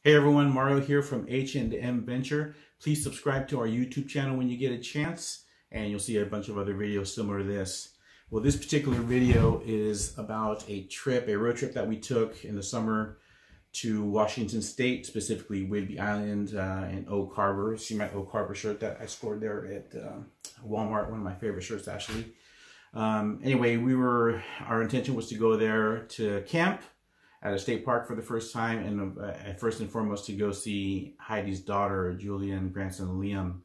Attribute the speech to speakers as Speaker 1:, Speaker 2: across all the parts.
Speaker 1: Hey everyone, Mario here from H&M Venture. Please subscribe to our YouTube channel when you get a chance, and you'll see a bunch of other videos similar to this. Well, this particular video is about a road trip that we took in the summer to Washington State, specifically Whidbey Island and Oak Harbor. See my Oak Harbor shirt that I scored there at Walmart, one of my favorite shirts actually. Anyway, our intention was to go there to camp at a state park for the first time, and first and foremost to go see Heidi's daughter, Julia, and grandson, Liam.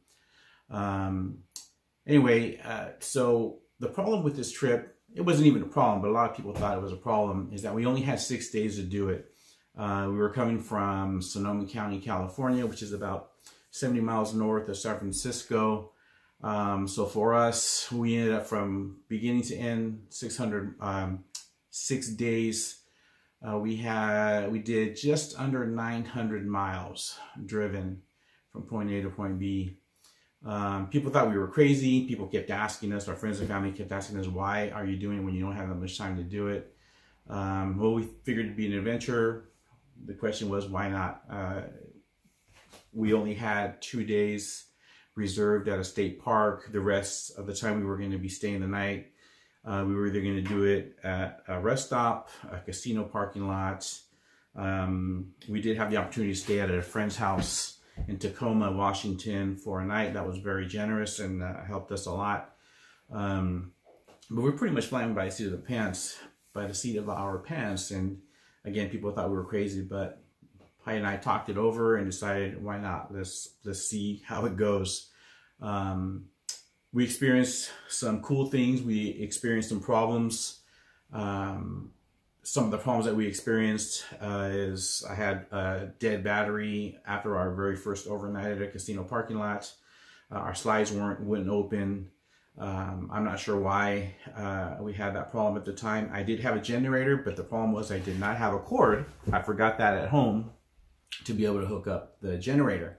Speaker 1: So the problem with this trip, it wasn't even a problem, but a lot of people thought it was a problem, is that we only had 6 days to do it. We were coming from Sonoma County, California, which is about 70 miles north of San Francisco. So for us, we ended up from beginning to end 6 days. We did just under 900 miles driven from point A to point B. People thought we were crazy. People kept asking us, our friends and family kept asking us, why are you doing it when you don't have that much time to do it? Well, we figured it'd be an adventure. The question was, why not? We only had 2 days reserved at a state park. The rest of the time we were going to be staying the night. We were either going to do it at a rest stop, a casino parking lot. We did have the opportunity to stay at a friend's house in Tacoma, Washington for a night. That was very generous and helped us a lot. But we're pretty much flying by the seat of our pants. And again, people thought we were crazy, but Pai and I talked it over and decided, why not? Let's see how it goes. We experienced some cool things. We experienced some problems. Some of the problems that we experienced is I had a dead battery after our very first overnight at a casino parking lot. Our slides wouldn't open. I'm not sure why we had that problem at the time. I did have a generator, but the problem was I did not have a cord. I forgot that at home to be able to hook up the generator.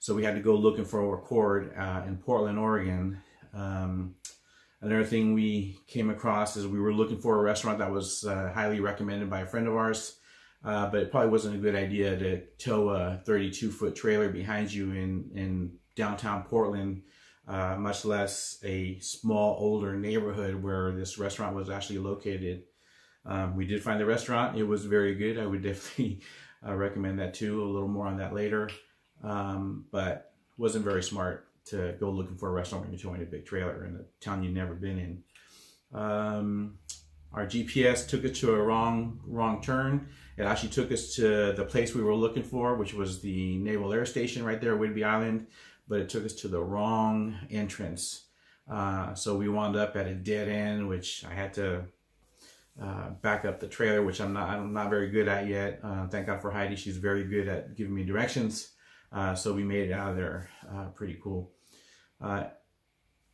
Speaker 1: So we had to go looking for a cord in Portland, Oregon. Another thing we came across is we were looking for a restaurant that was highly recommended by a friend of ours, but it probably wasn't a good idea to tow a 32-foot trailer behind you in downtown Portland, much less a small, older neighborhood where this restaurant was actually located. We did find the restaurant. It was very good. I would definitely recommend that too. A little more on that later. But wasn't very smart to go looking for a restaurant when you're towing a big trailer in a town you've never been in. Our GPS took us to a wrong turn. It actually took us to the place we were looking for, which was the Naval Air Station right there, Whidbey Island, but it took us to the wrong entrance. So we wound up at a dead end, which I had to back up the trailer, which I'm not very good at yet. Thank God for Heidi. She's very good at giving me directions. So we made it out of there. Pretty cool.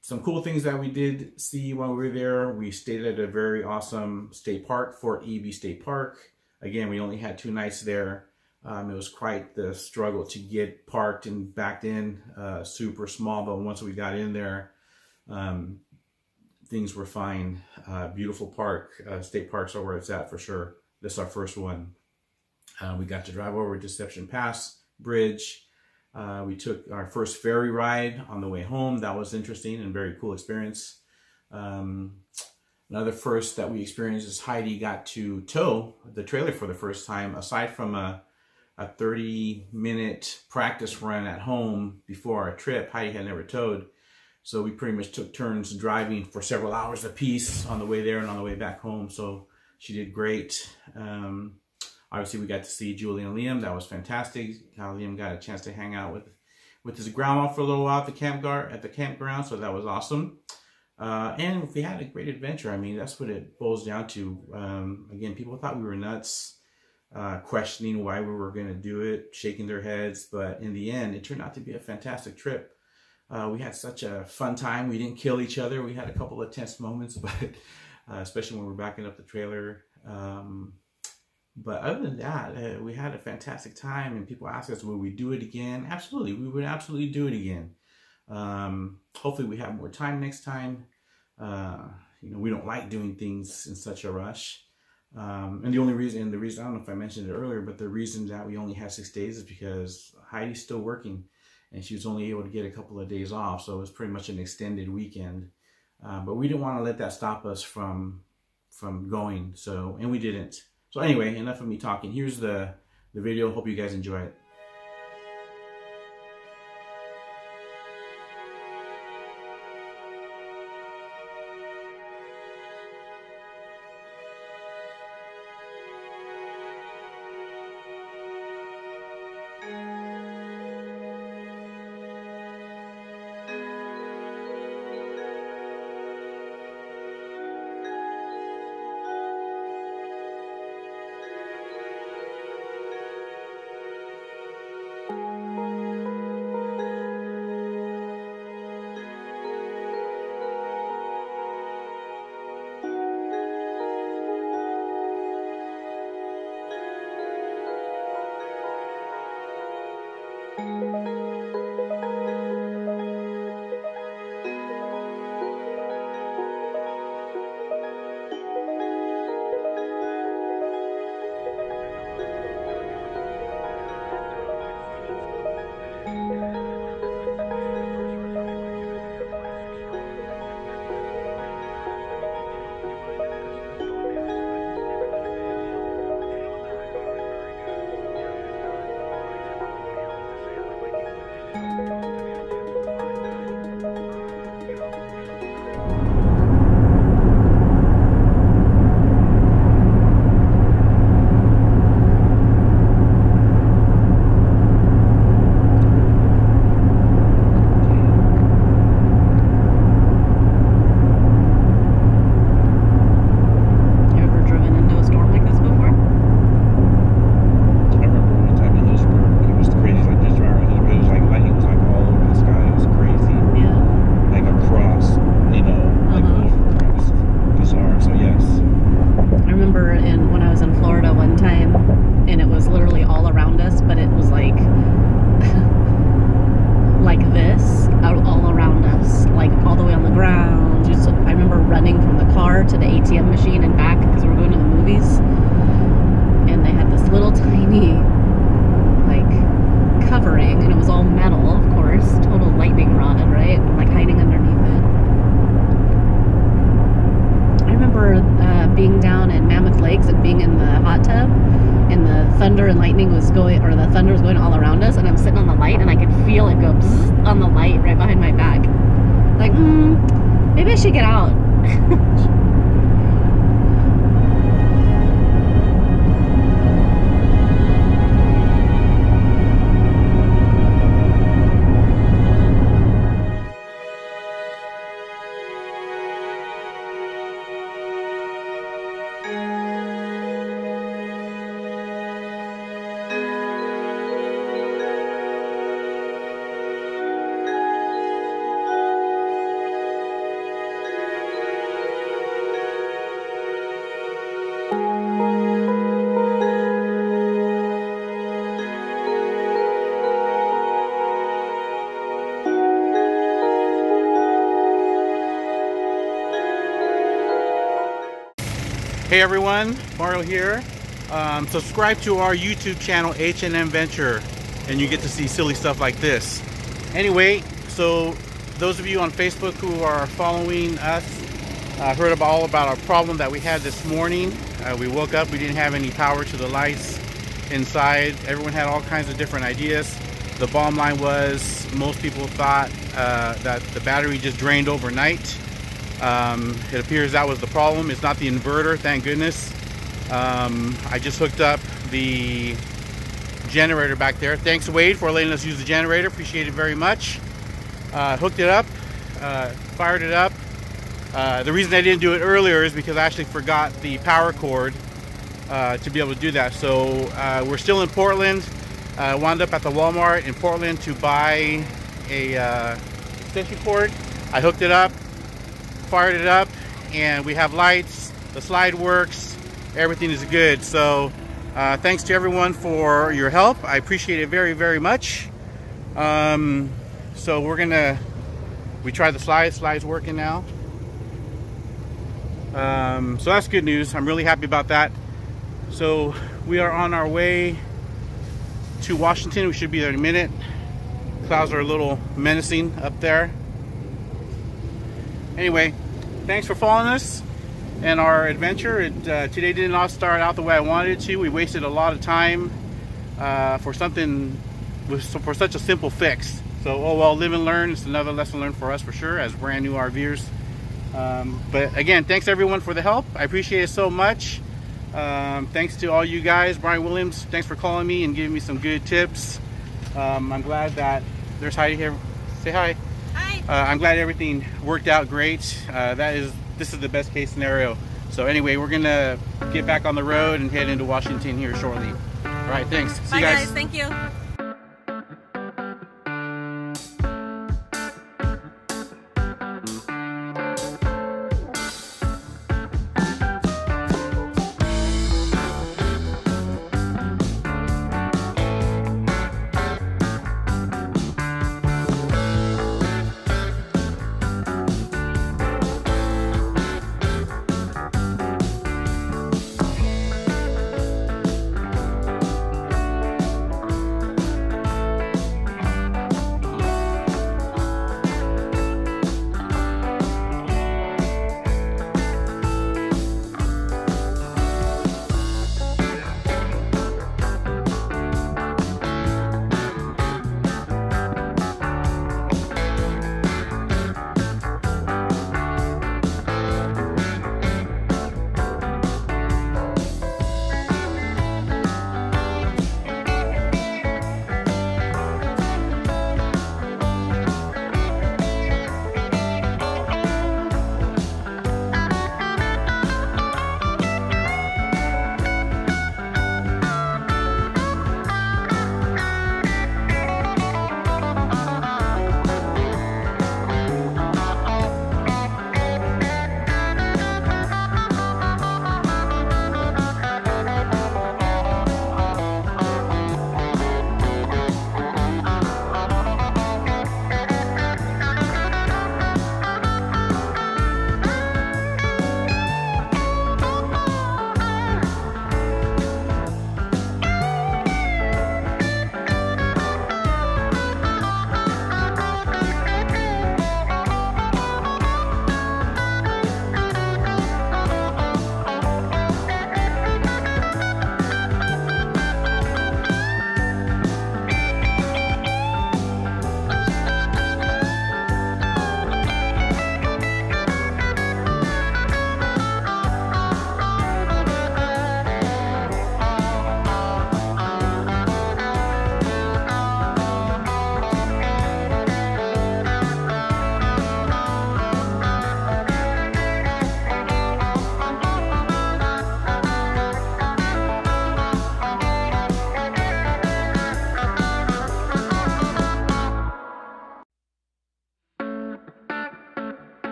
Speaker 1: Some cool things that we did see while we were there. We stayed at a very awesome state park, Ebey State Park. Again, we only had 2 nights there. It was quite the struggle to get parked and backed in. Super small, but once we got in there, things were fine. Beautiful park. State parks are where it's at for sure. This is our first one. We got to drive over Deception Pass Bridge. We took our first ferry ride on the way home. That was interesting and very cool experience. Another first that we experienced is Heidi got to tow the trailer for the first time, aside from a 30-minute practice run at home before our trip. Heidi had never towed. So we pretty much took turns driving for several hours apiece on the way there and on the way back home. So she did great. Obviously, we got to see Julie and Liam. That was fantastic. Liam got a chance to hang out with his grandma for a little while at the campground, so that was awesome. And we had a great adventure. I mean, that's what it boils down to. Again, people thought we were nuts, questioning why we were going to do it, shaking their heads. But in the end, it turned out to be a fantastic trip. We had such a fun time. We didn't kill each other. We had a couple of tense moments, but especially when we were backing up the trailer. But other than that, we had a fantastic time, and people ask us, will we do it again? Absolutely, we would absolutely do it again. Hopefully we have more time next time. We don't like doing things in such a rush. And the reason, I don't know if I mentioned it earlier, but the reason that we only had 6 days is because Heidi's still working and she was only able to get a couple of days off. So it was pretty much an extended weekend. But we didn't want to let that stop us from going. So, and we didn't. So anyway, enough of me talking. Here's the video. Hope you guys enjoy it.
Speaker 2: thunder and lightning was going, or the thunder was going all around us, and I'm sitting on the light and I could feel it go bzzz on the light right behind my back. Like, maybe I should get out.
Speaker 1: Hey everyone, Mario here. Subscribe to our YouTube channel, H&M Venture, and you get to see silly stuff like this. Anyway, so those of you on Facebook who are following us heard all about our problem that we had this morning. We woke up, we didn't have any power to the lights inside. Everyone had all kinds of different ideas. The bottom line was most people thought that the battery just drained overnight. It appears that was the problem. It's not the inverter, thank goodness. I just hooked up the generator back there. Thanks, Wade, for letting us use the generator. Appreciate it very much. Hooked it up, fired it up. The reason I didn't do it earlier is because I actually forgot the power cord to be able to do that. So we're still in Portland. Wound up at the Walmart in Portland to buy a extension cord. I hooked it up, fired it up, and we have lights. The slide works. Everything is good. So thanks to everyone for your help. I appreciate it very, very much. So we tried the slides. Slides working now. So that's good news. I'm really happy about that. So we are on our way to Washington. We should be there in a minute. Clouds are a little menacing up there. Anyway, thanks for following us and our adventure. Today did not start out the way I wanted it to. We wasted a lot of time for something for such a simple fix. So, oh well, live and learn. It's another lesson learned for us for sure as brand new RVers. But again, thanks everyone for the help. I appreciate it so much. Thanks to all you guys. Brian Williams, thanks for calling me and giving me some good tips. I'm glad that there's Heidi here. Say hi. Hi. I'm glad everything worked out great. This is the best case scenario. So anyway, we're gonna get back on the road and head into Washington here shortly. All right, thanks. See you guys.
Speaker 3: Thank you.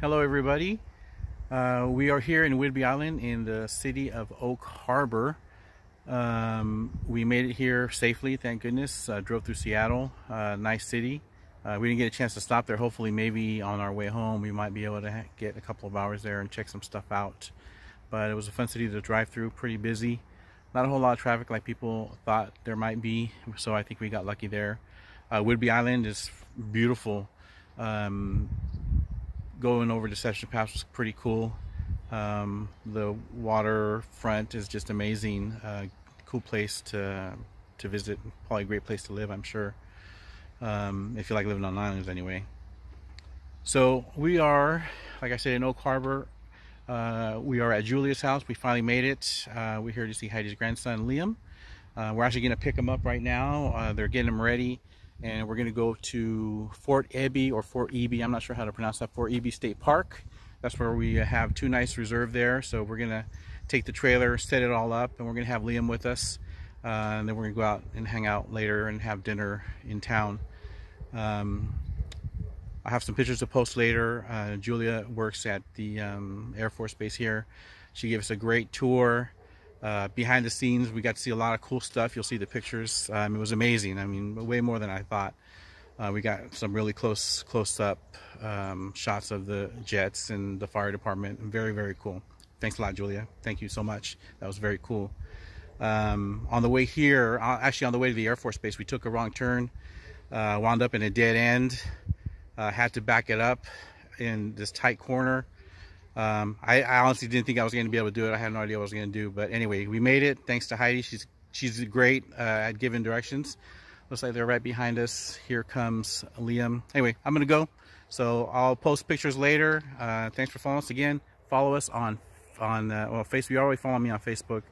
Speaker 1: Hello everybody. We are here in Whidbey Island in the city of Oak Harbor. We made it here safely, thank goodness. Drove through Seattle, nice city. We didn't get a chance to stop there. Hopefully maybe on our way home we might be able to get a couple of hours there and check some stuff out. but it was a fun city to drive through. Pretty busy, not a whole lot of traffic like people thought there might be, so I think we got lucky there. Whidbey Island is beautiful. Going over Deception Pass was pretty cool. The waterfront is just amazing. Cool place to visit, probably a great place to live, I'm sure, if you like living on islands anyway. So we are, like I said, in Oak Harbor. We are at Julia's house. We finally made it. We're here to see Heidi's grandson, Liam. We're actually going to pick him up right now. They're getting him ready, and we're going to go to Fort Ebey, or Fort Ebey, I'm not sure how to pronounce that, Fort Ebey State Park. That's where we have 2 nights reserved there. So we're going to take the trailer, set it all up, and we're going to have Liam with us. And then we're going to go out and hang out later and have dinner in town. I have some pictures to post later. Julia works at the Air Force Base here. She gave us a great tour. Behind the scenes, we got to see a lot of cool stuff. You'll see the pictures. It was amazing. I mean, way more than I thought. We got some really close-up shots of the jets and the fire department. Very, very cool. Thanks a lot, Julia. Thank you so much. That was very cool. On the way here, actually on the way to the Air Force Base, we took a wrong turn. Wound up in a dead end. Had to back it up in this tight corner. I honestly didn't think I was going to be able to do it. I had no idea what I was going to do. But anyway, we made it. Thanks to Heidi. She's great at giving directions. Looks like they're right behind us. Here comes Liam. Anyway, I'm going to go. So I'll post pictures later. Thanks for following us again. Follow us on well, Facebook. You already follow me on Facebook,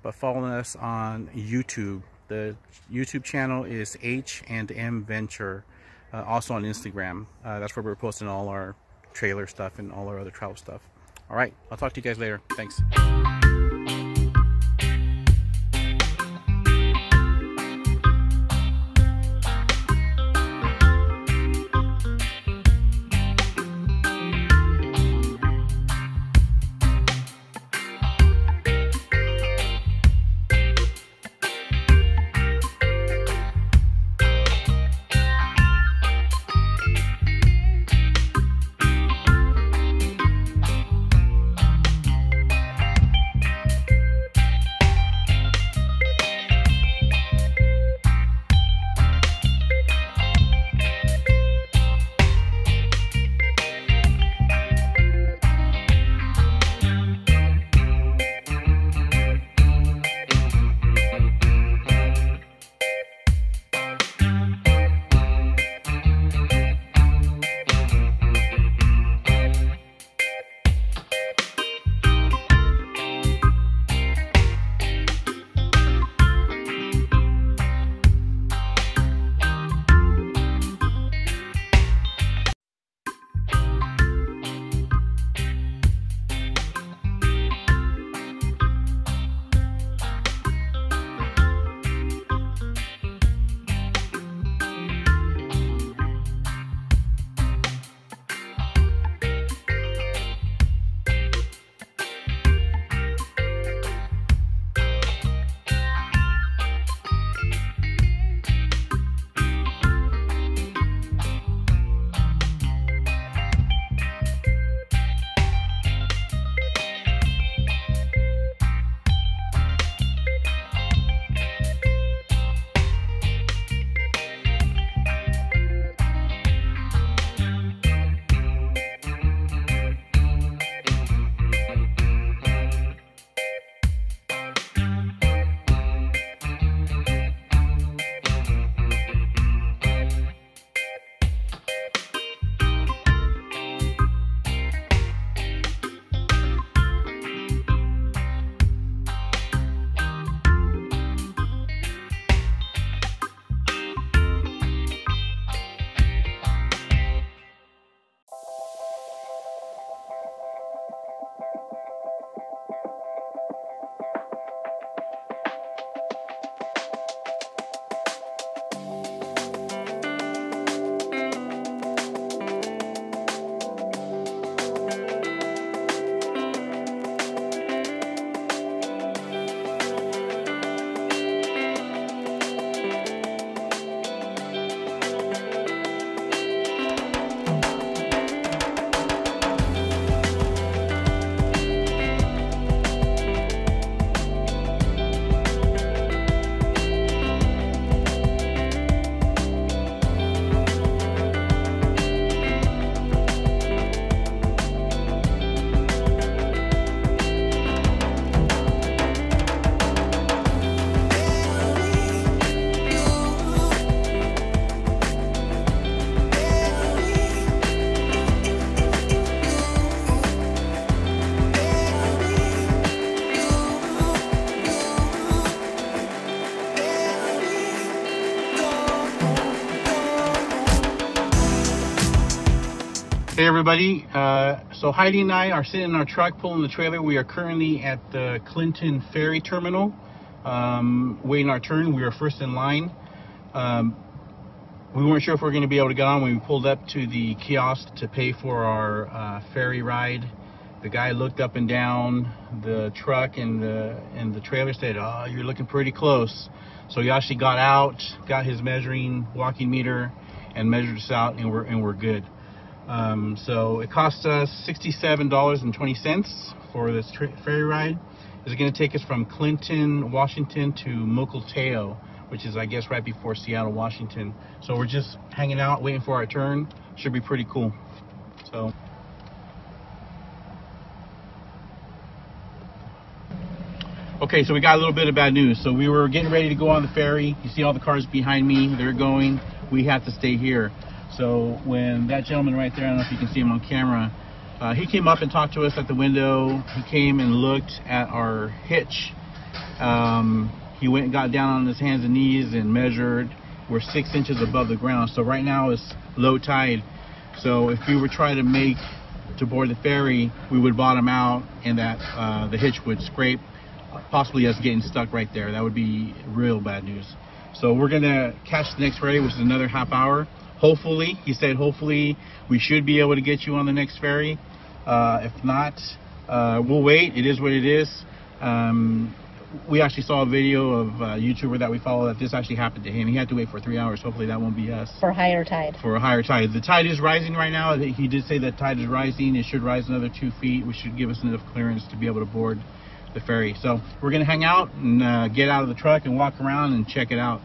Speaker 1: but follow us on YouTube. The YouTube channel is H&M Venture. Also on Instagram. That's where we're posting all our trailer stuff and all our other travel stuff. All right, I'll talk to you guys later. Thanks. Hey everybody, so Heidi and I are sitting in our truck pulling the trailer. We are currently at the Clinton Ferry Terminal, waiting our turn. We were first in line. We weren't sure if we were going to be able to get on when we pulled up to the kiosk to pay for our ferry ride. The guy looked up and down the truck and the trailer, said, "Oh, you're looking pretty close." So he actually got out, got his measuring walking meter, and measured us out, and we're good. So it cost us $67.20 for this ferry ride. It's going to take us from Clinton, Washington to Mukilteo, which is, I guess, right before Seattle, Washington. So we're just hanging out, waiting for our turn. Should be pretty cool. So. Okay, so we got a little bit of bad news. So we were getting ready to go on the ferry. You see all the cars behind me, they're going. We have to stay here. So when that gentleman right there, I don't know if you can see him on camera, he came up and talked to us at the window. He came and looked at our hitch. He went and got down on his hands and knees and measured. We're 6 inches above the ground. So right now it's low tide. So if we were trying to make to board the ferry, we would bottom out, and that the hitch would scrape, possibly us getting stuck right there. That would be real bad news. So we're gonna catch the next ferry, which is another half hour. Hopefully, he said, hopefully we should be able to get you on the next ferry. If not, we'll wait. It is what it is. We actually saw a video of a YouTuber that we follow that this actually happened to him. He had to wait for 3 hours. Hopefully that won't be us.
Speaker 2: For higher tide.
Speaker 1: For a higher tide. The tide is rising right now. He did say that tide is rising. It should rise another 2 feet, which should give us enough clearance to be able to board the ferry. So we're gonna hang out and get out of the truck and walk around and check it out.